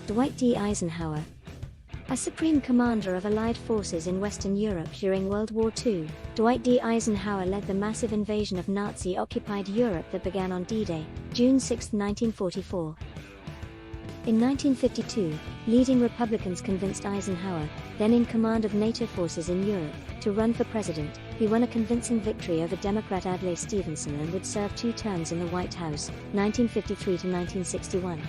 Dwight D. Eisenhower. As Supreme Commander of Allied forces in Western Europe during World War II, Dwight D. Eisenhower led the massive invasion of Nazi-occupied Europe that began on D-Day, June 6, 1944. In 1952, leading Republicans convinced Eisenhower, then in command of NATO forces in Europe, to run for president. He won a convincing victory over Democrat Adlai Stevenson and would serve 2 terms in the White House, 1953 to 1961.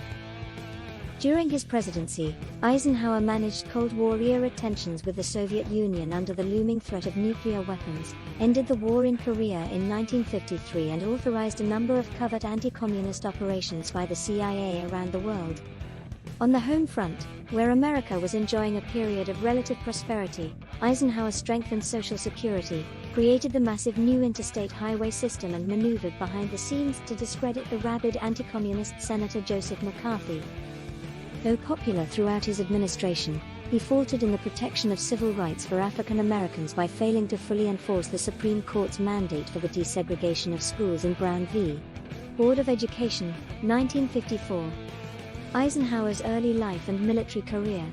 During his presidency, Eisenhower managed Cold War-era tensions with the Soviet Union under the looming threat of nuclear weapons, ended the war in Korea in 1953 and authorized a number of covert anti-communist operations by the CIA around the world. On the home front, where America was enjoying a period of relative prosperity, Eisenhower strengthened Social Security, created the massive new Interstate Highway System and maneuvered behind the scenes to discredit the rabid anti-communist Senator Joseph McCarthy. Though popular throughout his administration, he faltered in the protection of civil rights for African Americans by failing to fully enforce the Supreme Court's mandate for the desegregation of schools in Brown v. Board of Education, 1954. Eisenhower's early life and military career.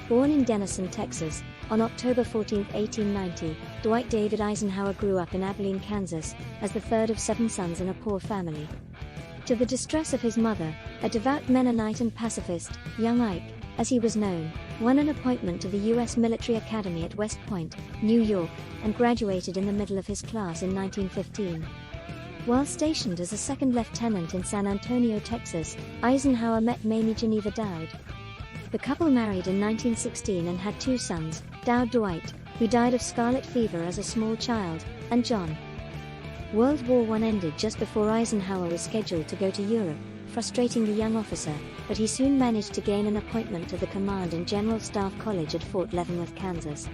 Born in Denison, Texas, on October 14, 1890, Dwight David Eisenhower grew up in Abilene, Kansas, as the third of 7 sons in a poor family. To the distress of his mother, a devout Mennonite and pacifist, young Ike, as he was known, won an appointment to the U.S. Military Academy at West Point, New York, and graduated in the middle of his class in 1915. While stationed as a second lieutenant in San Antonio, Texas, Eisenhower met Mamie Geneva Doud. The couple married in 1916 and had 2 sons, Doud Dwight, who died of scarlet fever as a small child, and John. World War I ended just before Eisenhower was scheduled to go to Europe, frustrating the young officer, but he soon managed to gain an appointment to the Command and General Staff College at Fort Leavenworth, Kansas.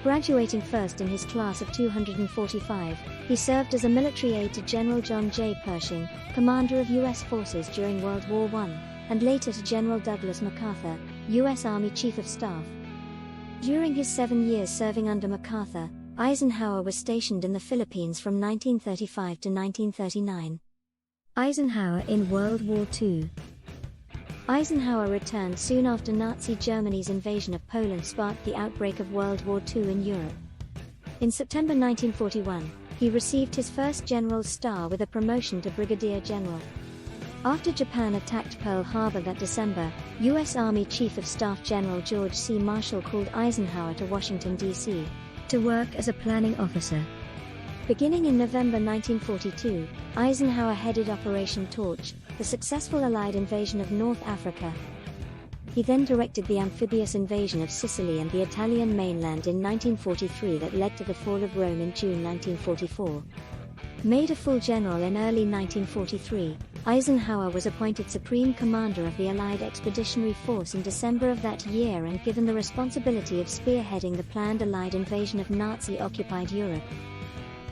Graduating first in his class of 245, he served as a military aide to General John J. Pershing, commander of U.S. forces during World War I, and later to General Douglas MacArthur, U.S. Army Chief of Staff. During his 7 years serving under MacArthur, Eisenhower was stationed in the Philippines from 1935 to 1939. Eisenhower in World War II. Eisenhower returned soon after Nazi Germany's invasion of Poland sparked the outbreak of World War II in Europe. In September 1941, he received his first general's star with a promotion to brigadier general. After Japan attacked Pearl Harbor that December, U.S. Army Chief of Staff General George C. Marshall called Eisenhower to Washington, D.C., to work as a planning officer. Beginning in November 1942, Eisenhower headed Operation Torch, the successful Allied invasion of North Africa. He then directed the amphibious invasion of Sicily and the Italian mainland in 1943 that led to the fall of Rome in June 1944. Made a full general in early 1943, Eisenhower was appointed Supreme Commander of the Allied Expeditionary Force in December of that year and given the responsibility of spearheading the planned Allied invasion of Nazi-occupied Europe.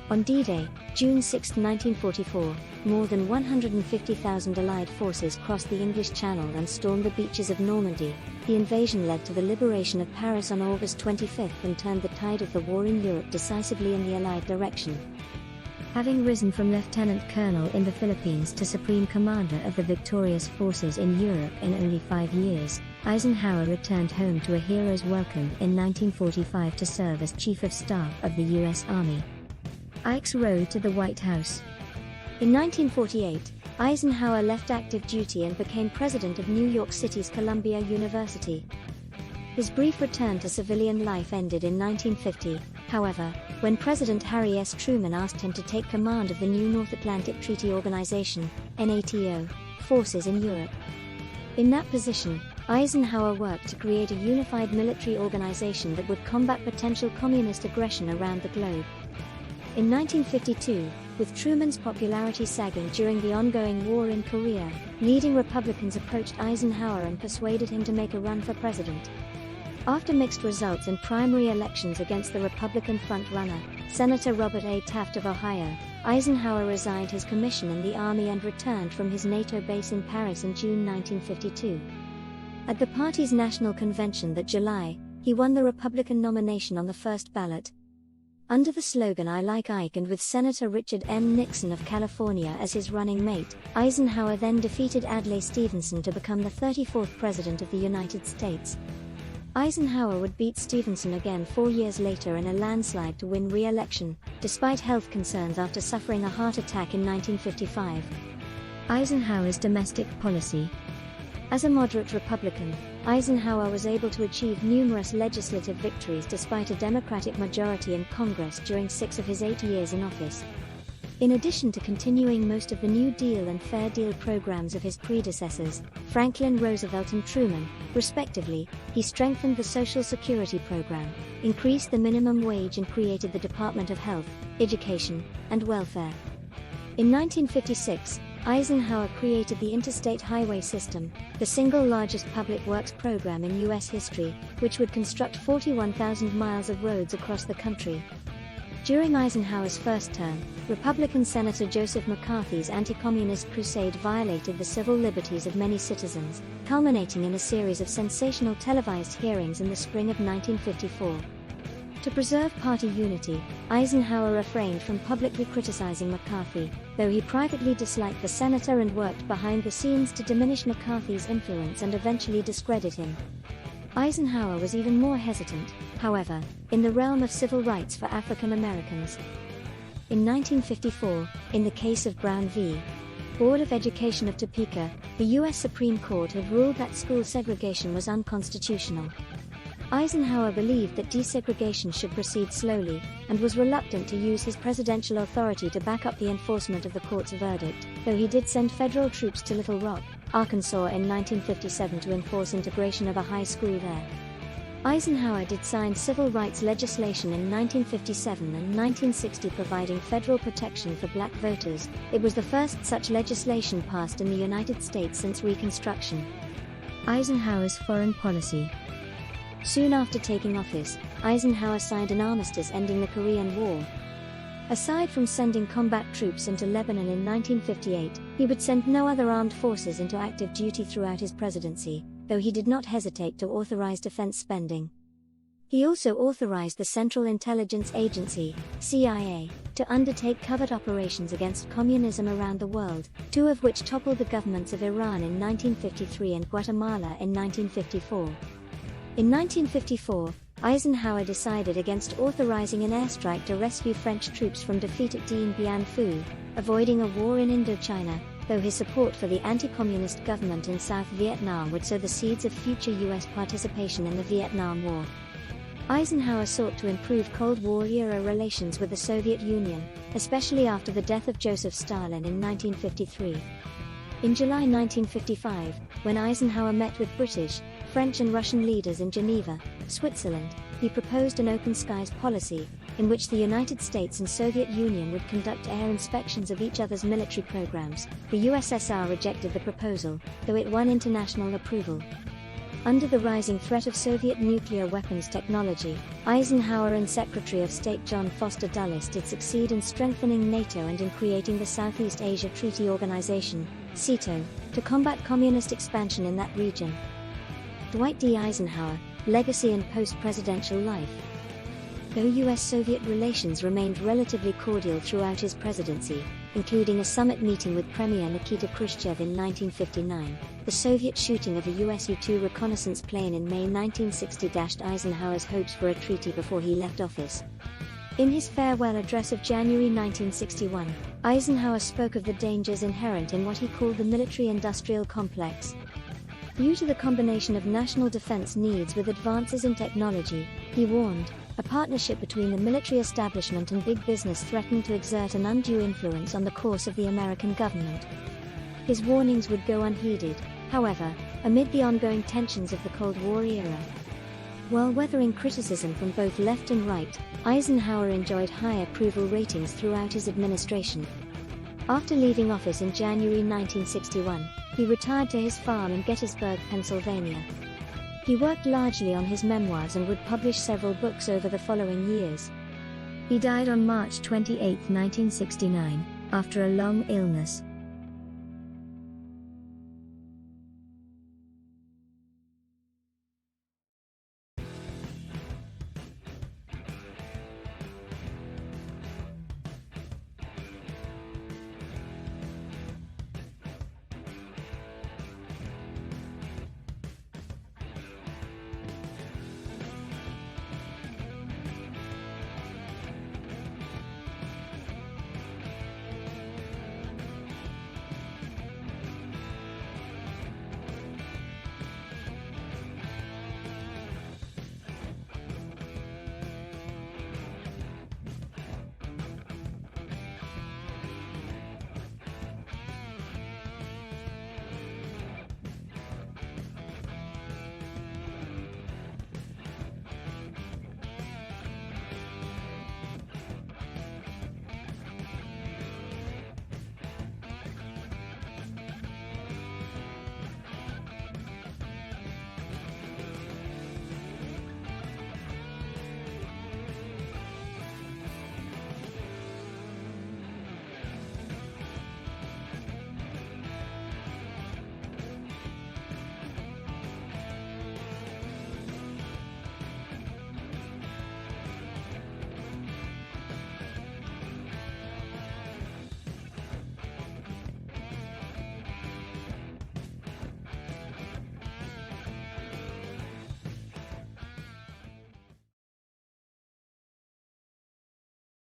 On D-Day, June 6, 1944, more than 150,000 Allied forces crossed the English Channel and stormed the beaches of Normandy. The invasion led to the liberation of Paris on August 25 and turned the tide of the war in Europe decisively in the Allied direction. Having risen from lieutenant colonel in the Philippines to supreme commander of the victorious forces in Europe in only 5 years, Eisenhower returned home to a hero's welcome in 1945 to serve as Chief of Staff of the U.S. Army. Ike's road to the White House. In 1948, Eisenhower left active duty and became president of New York City's Columbia University. His brief return to civilian life ended in 1950, however, when President Harry S. Truman asked him to take command of the new North Atlantic Treaty Organization, NATO, forces in Europe. In that position, Eisenhower worked to create a unified military organization that would combat potential communist aggression around the globe. In 1952, with Truman's popularity sagging during the ongoing war in Korea, leading Republicans approached Eisenhower and persuaded him to make a run for president. After mixed results in primary elections against the Republican frontrunner, Senator Robert A. Taft of Ohio, Eisenhower resigned his commission in the Army and returned from his NATO base in Paris in June 1952. At the party's national convention that July, he won the Republican nomination on the first ballot. Under the slogan "I like Ike" and with Senator Richard M. Nixon of California as his running mate, Eisenhower then defeated Adlai Stevenson to become the 34th President of the United States. Eisenhower would beat Stevenson again 4 years later in a landslide to win re-election, despite health concerns after suffering a heart attack in 1955. Eisenhower's domestic policy. As a moderate Republican, Eisenhower was able to achieve numerous legislative victories despite a Democratic majority in Congress during 6 of his 8 years in office. In addition to continuing most of the New Deal and Fair Deal programs of his predecessors, Franklin Roosevelt and Truman, respectively, he strengthened the Social Security program, increased the minimum wage and created the Department of Health, Education, and Welfare. In 1956, Eisenhower created the Interstate Highway System, the single largest public works program in U.S. history, which would construct 41,000 miles of roads across the country. During Eisenhower's first term, Republican Senator Joseph McCarthy's anti-communist crusade violated the civil liberties of many citizens, culminating in a series of sensational televised hearings in the spring of 1954. To preserve party unity, Eisenhower refrained from publicly criticizing McCarthy, though he privately disliked the senator and worked behind the scenes to diminish McCarthy's influence and eventually discredit him. Eisenhower was even more hesitant, however, in the realm of civil rights for African Americans. In 1954, in the case of Brown v. Board of Education of Topeka, the U.S. Supreme Court had ruled that school segregation was unconstitutional. Eisenhower believed that desegregation should proceed slowly, and was reluctant to use his presidential authority to back up the enforcement of the court's verdict, though he did send federal troops to Little Rock, Arkansas in 1957 to enforce integration of a high school there. Eisenhower did sign civil rights legislation in 1957 and 1960 providing federal protection for black voters. It was the first such legislation passed in the United States since Reconstruction. Eisenhower's foreign policy. Soon after taking office, Eisenhower signed an armistice ending the Korean War. Aside from sending combat troops into Lebanon in 1958, he would send no other armed forces into active duty throughout his presidency, though he did not hesitate to authorize defense spending. He also authorized the Central Intelligence Agency, CIA, to undertake covert operations against communism around the world, 2 of which toppled the governments of Iran in 1953 and Guatemala in 1954. In 1954, Eisenhower decided against authorizing an airstrike to rescue French troops from defeat at Dien Bien Phu, avoiding a war in Indochina, though his support for the anti-communist government in South Vietnam would sow the seeds of future U.S. participation in the Vietnam War. Eisenhower sought to improve Cold War-era relations with the Soviet Union, especially after the death of Joseph Stalin in 1953. In July 1955, when Eisenhower met with British, French and Russian leaders in Geneva, Switzerland, he proposed an open skies policy, in which the United States and Soviet Union would conduct air inspections of each other's military programs. The USSR rejected the proposal, though it won international approval. Under the rising threat of Soviet nuclear weapons technology, Eisenhower and Secretary of State John Foster Dulles did succeed in strengthening NATO and in creating the Southeast Asia Treaty Organization, SEATO, to combat communist expansion in that region. Dwight D. Eisenhower, legacy and post-presidential life. Though U.S.-Soviet relations remained relatively cordial throughout his presidency, including a summit meeting with Premier Nikita Khrushchev in 1959, the Soviet shooting of a US U-2 reconnaissance plane in May 1960 dashed Eisenhower's hopes for a treaty before he left office. In his farewell address of January 1961, Eisenhower spoke of the dangers inherent in what he called the military-industrial complex. Due to the combination of national defense needs with advances in technology, he warned, a partnership between the military establishment and big business threatened to exert an undue influence on the course of the American government. His warnings would go unheeded, however, amid the ongoing tensions of the Cold War era. While weathering criticism from both left and right, Eisenhower enjoyed high approval ratings throughout his administration. After leaving office in January 1961, he retired to his farm in Gettysburg, Pennsylvania. He worked largely on his memoirs and would publish several books over the following years. He died on March 28, 1969, after a long illness.